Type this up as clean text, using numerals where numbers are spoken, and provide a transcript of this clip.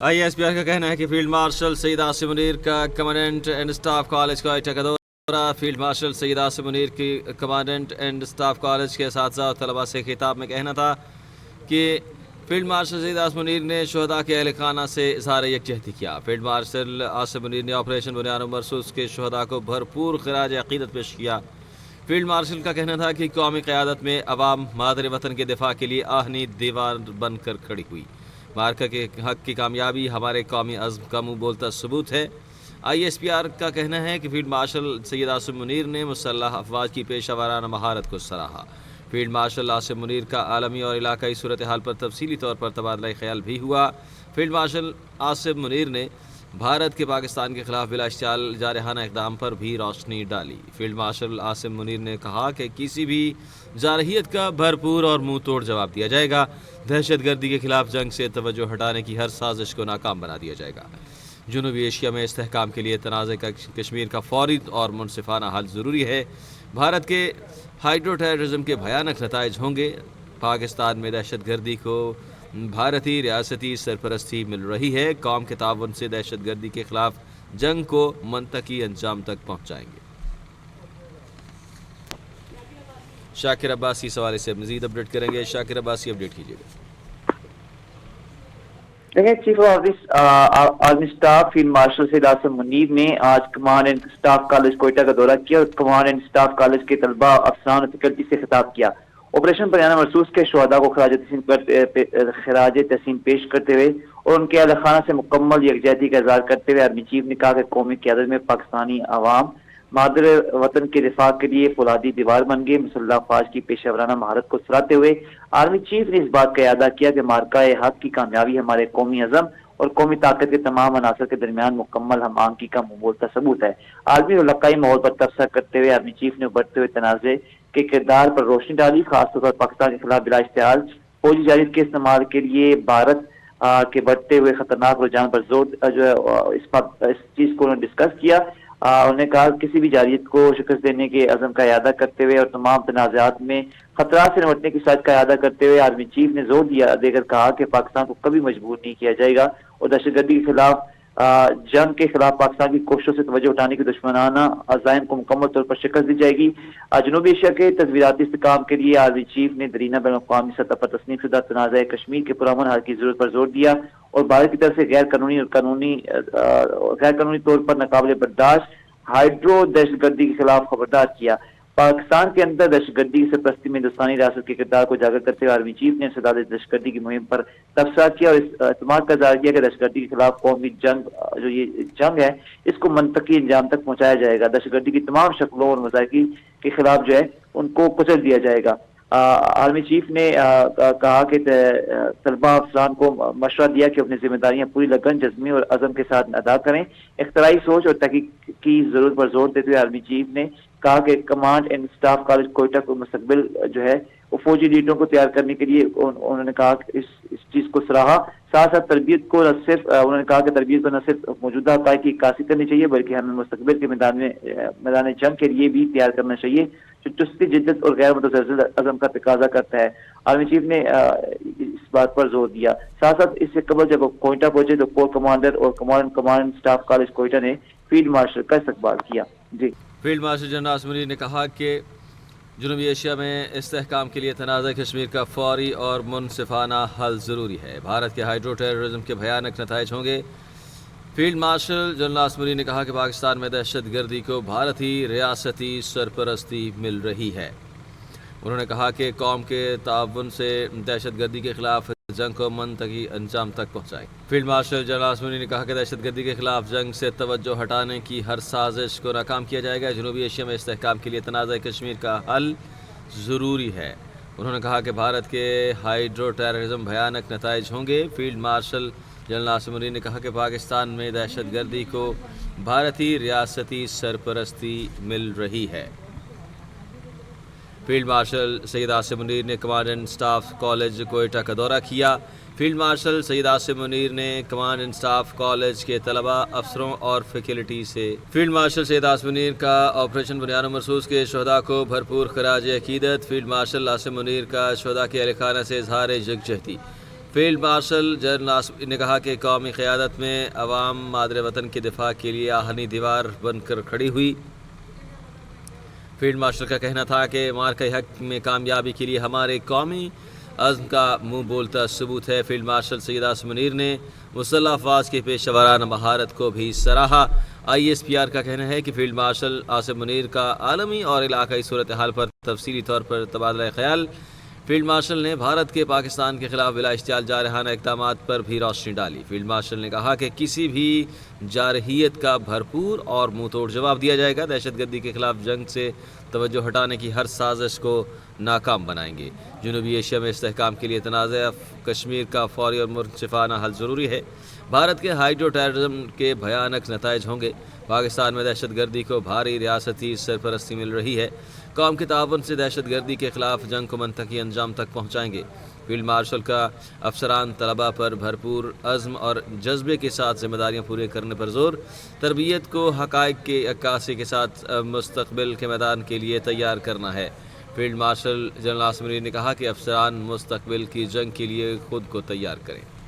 ISPR का कहना है कि फील्ड मार्शल सईद आसिम मुनीर का commandant and staff college Quetta का दौरा। फील्ड मार्शल सईद आसिम मुनीर की कमांडेंट एंड स्टाफ कॉलेज के साथ और तलबा से खिताब में कहना था कि फील्ड मार्शल सईद आसिम मुनीर ने शहदा के अहल खाना से इजहार यकजहती किया। फील्ड मार्शल आसिम मुनीर ने ऑपरेशन बुनियाद मरसूस के शहदा को भरपूर खराज अकीदत पेश किया। फील्ड मार्शल का कहना था कि कौमी क़यादत में अवाम मादर वतन के दिफा के लिए आहनी दीवार बनकर खड़ी हुई। मार्का के हक की कामयाबी हमारे कौमी अज़्म का मुँह बोलता सबूत है। ISPR का कहना है कि फील्ड मार्शल सैयद आसिम मुनीर ने मुसल्लह अफवाज की पेशा वाराना महारत को सराहा। फील्ड मार्शल आसिम मुनीर का आलमी और इलाकाई सूरत हाल पर तफसीली तौर पर तबादला ख्याल भी हुआ। फील्ड मार्शल आसिम मुनीर ने भारत के पाकिस्तान के खिलाफ बिलाश्तियाल जारहाना इक़दाम पर भी रोशनी डाली। फील्ड मार्शल आसिम मुनीर ने कहा कि किसी भी जारहियत का भरपूर और मुंह तोड़ जवाब दिया जाएगा। दहशत गर्दी के खिलाफ जंग से तवज्जो हटाने की हर साजिश को नाकाम बना दिया जाएगा। जनूबी एशिया में इस्तेहकाम के लिए तनाज़े का कश्मीर का फौरी और मुनसिफाना हल ज़रूरी है। भारत के हाइड्रो टेररिज्म के भयानक नताइज होंगे। पाकिस्तान में दहशत गर्दी को भारतीय रियासती सरपरस्ती मिल रही है। कौम के ताउन से दहशत गर्दी के खिलाफ जंग को मंतकी अंजाम तक पहुँचाएंगे। शाकिर अब्बासी इस हवाले से मज़ीद अपडेट करेंगे। शाकिर अब्बासी अपडेट कीजिएगा। देखिए, chief of army staff field marshal Syed Asim Munir ने आज command and staff college Quetta का दौरा किया और कमांड एंड स्टाफ कॉलेज के तलबा अफसरान और फैकल्टी से खिताब किया। ऑपरेशन बयाना मरसूस के शहदा को खराज तहसीन पेश करते हुए और उनके अहल खाना से मुकम्मल यकजहती का इजहार करते हुए आर्मी चीफ ने कहा कि कौमी क़यादत में पाकिस्तानी अवाम मादर वतन के दिफा के लिए फौलादी दीवार बन गए। मुसल्लह अफवाज की पेशा वराना महारत को सराहते हुए आर्मी चीफ ने इस बात का यादा किया कि मार्का हक की कामयाबी हमारे कौमी अज़म और कौमी ताकत के तमाम अनासर के दरमियान मुकम्मल हमआहंगी का मुँह बोलता सबूत है। आलमी और इलाकाई माहौल पर तबसरा करते हुए आर्मी चीफ ने उभरते हुए तनाज़े के किरदार पर रोशनी डाली। खासतौर पर पाकिस्तान के खिलाफ बिलाश्तियाल फौजी जारियत के इस्तेमाल के लिए भारत के बढ़ते हुए खतरनाक रुझान पर जोर जो है इस चीज को उन्होंने डिस्कस किया। उन्होंने कहा किसी भी जारियत को शिकस्त देने के अज़म का यादा करते हुए और तमाम तनाज़ात में खतरात से निपटने की साज़ का यादा करते हुए आर्मी चीफ ने जोर देकर कहा कि पाकिस्तान को कभी मजबूर नहीं किया जाएगा और दहशतगर्दी के खिलाफ जंग के खिलाफ पाकिस्तान की कोशिशों से तवज्जो उठाने की दुश्मनाना अज़ाइम को मुकम्मल तौर पर शिकस्त दी जाएगी। जनूबी एशिया के तस्वीराती इस्तेहकाम के लिए आर्मी चीफ ने दरीना बैनुल-अक़वामी सतह पर तस्नीम शुदा तनाज़ा कश्मीर के पुरअमन हल की जरूरत पर जोर दिया और भारत की तरफ से गैर कानूनी तौर पर नाकाबिल बर्दाश्त हाइड्रो दहशतगर्दी के खिलाफ खबरदार किया। पाकिस्तान के अंदर दहशतगर्दी की सरपरस्ती में हिंदुस्तानी रियासत के किरदार को उजागर करते हुए आर्मी चीफ ने सदाद दहशतगर्दी की मुहिम पर तबसरा किया और इस एतमाद का इज़हार किया कि दहशतगर्दी के खिलाफ कौमी जंग जो ये जंग है इसको मंतकी अंजाम तक पहुंचाया जाएगा। दहशतगर्दी की तमाम शक्लों और मज़ाकी के खिलाफ जो है उनको कुचल दिया जाएगा। आर्मी चीफ ने कहा कि तलबा अफसरान को मशवरा दिया कि अपनी जिम्मेदारियां पूरी लगन जज्मी और अज़म के साथ अदा करें। इख्तराई सोच और तहकीक की जरूरत पर जोर देते हुए आर्मी चीफ ने कहा कि command and staff college Quetta को मुस्तकबिल जो है वो फौजी लीडरों को तैयार करने के लिए उन्होंने कहा कि इस चीज को सराहा। साथ साथ तरबियत को न सिर्फ उन्होंने कहा कि तरबियत को न सिर्फ मौजूदा हक़ाइक़ की कासी करनी चाहिए बल्कि हमें मुस्तकबिल के मैदान जंग के लिए भी तैयार करना चाहिए जो चुस्ती जिद्दत और गैर मुतज़लज़ल अज़म का तकाजा करता है। आर्मी चीफ ने इस बात पर जोर दिया। साथ साथ इससे कबल जब कोयटा पहुंचे तो कोर कमांडर और कमांड स्टाफ कॉलेज कोयटा ने फील्ड मार्शल का इस्तकबाल किया। जी, field marshal general Asim Munir ने कहा कि जनूबी एशिया में इस्तेहकाम के लिए तनाज़ा कश्मीर का फौरी और मुनसिफाना हल ज़रूरी है। भारत के हाइड्रो टेररिज्म के भयानक नताइज होंगे। Field marshal general Asim Munir ने कहा कि पाकिस्तान में दहशत गर्दी को भारतीय रियासती सरपरस्ती मिल रही है। उन्होंने कहा कि कौम के ताउन से दहशत गर्दी के खिलाफ जंग को मंतकी अंजाम तक पहुँचाएं। Field marshal general Asim Munir ने कहा कि दहशत गर्दी के खिलाफ जंग से तवज्जो हटाने की हर साजिश को नाकाम किया जाएगा। जनूबी एशिया में इस्तेहकाम के लिए तनाज़ा कश्मीर का हल ज़रूरी है। उन्होंने कहा कि भारत के हाइड्रो टेररिज्म भयानक नताइज होंगे। Field marshal general Asim Munir ने कहा कि पाकिस्तान में दहशत गर्दी को भारतीय रियासती सरपरस्ती मिल रही है। फील्ड मार्शल सैयद आसिम मुनीर ने command and staff college Quetta का दौरा किया। फील्ड मार्शल सैयद आसिम मुनीर ने कमांड एंड स्टाफ कॉलेज के तलबा अफसरों और फैकल्टी से फील्ड मार्शल सैयद आसिम मुनीर का ऑपरेशन बुनियाद मरसूस के शहदा को भरपूर खराज अकीदत। फील्ड मार्शल आसिम मुनीर का शहदा के अहल खाना से इजहार यकजहती। فیلڈ مارشل جنرل آصف نے کہا کہ قومی قیادت میں عوام مادر وطن کے دفاع کے لیے آہنی دیوار بن کر کھڑی ہوئی۔ فیلڈ مارشل کا کہنا تھا کہ مارکہ حق میں کامیابی کے لیے ہمارے قومی عزم کا منہ بولتا ثبوت ہے۔ فیلڈ مارشل سید آصف منیر نے مسلح افواج کی پیشہ ورانہ مہارت کو بھی سراہا۔ ISPR کا کہنا ہے کہ فیلڈ مارشل آصف منیر کا عالمی اور علاقائی صورتحال پر تفصیلی طور پر تبادلہ خیال۔ فیلڈ مارشل نے بھارت کے پاکستان کے خلاف بلا اشتعال جارحانہ اقدامات پر بھی روشنی ڈالی۔ فیلڈ مارشل نے کہا کہ کسی بھی جارحیت کا بھرپور اور منہ توڑ جواب دیا جائے گا۔ دہشت گردی کے خلاف جنگ سے توجہ ہٹانے کی ہر سازش کو ناکام بنائیں گے۔ جنوبی ایشیا میں استحکام کے لیے تنازع کشمیر کا فوری اور منصفانہ حل ضروری ہے۔ بھارت کے ہائیڈرو ٹیررزم کے بھیانک نتائج ہوں گے۔ پاکستان میں دہشت گردی کو بھاری ریاستی سرپرستی مل رہی ہے۔ قوم کے تعاون سے دہشت گردی کے خلاف جنگ کو منطقی انجام تک پہنچائیں گے۔ فیلڈ مارشل کا افسران طلبہ پر بھرپور عزم اور جذبے کے ساتھ ذمہ داریاں پورے کرنے پر زور، تربیت کو حقائق کی عکاسی کے ساتھ مستقبل کے میدان کے لیے تیار کرنا ہے۔ Field marshal general Asif Munir نے کہا کہ افسران مستقبل کی جنگ کے لیے خود کو تیار کریں۔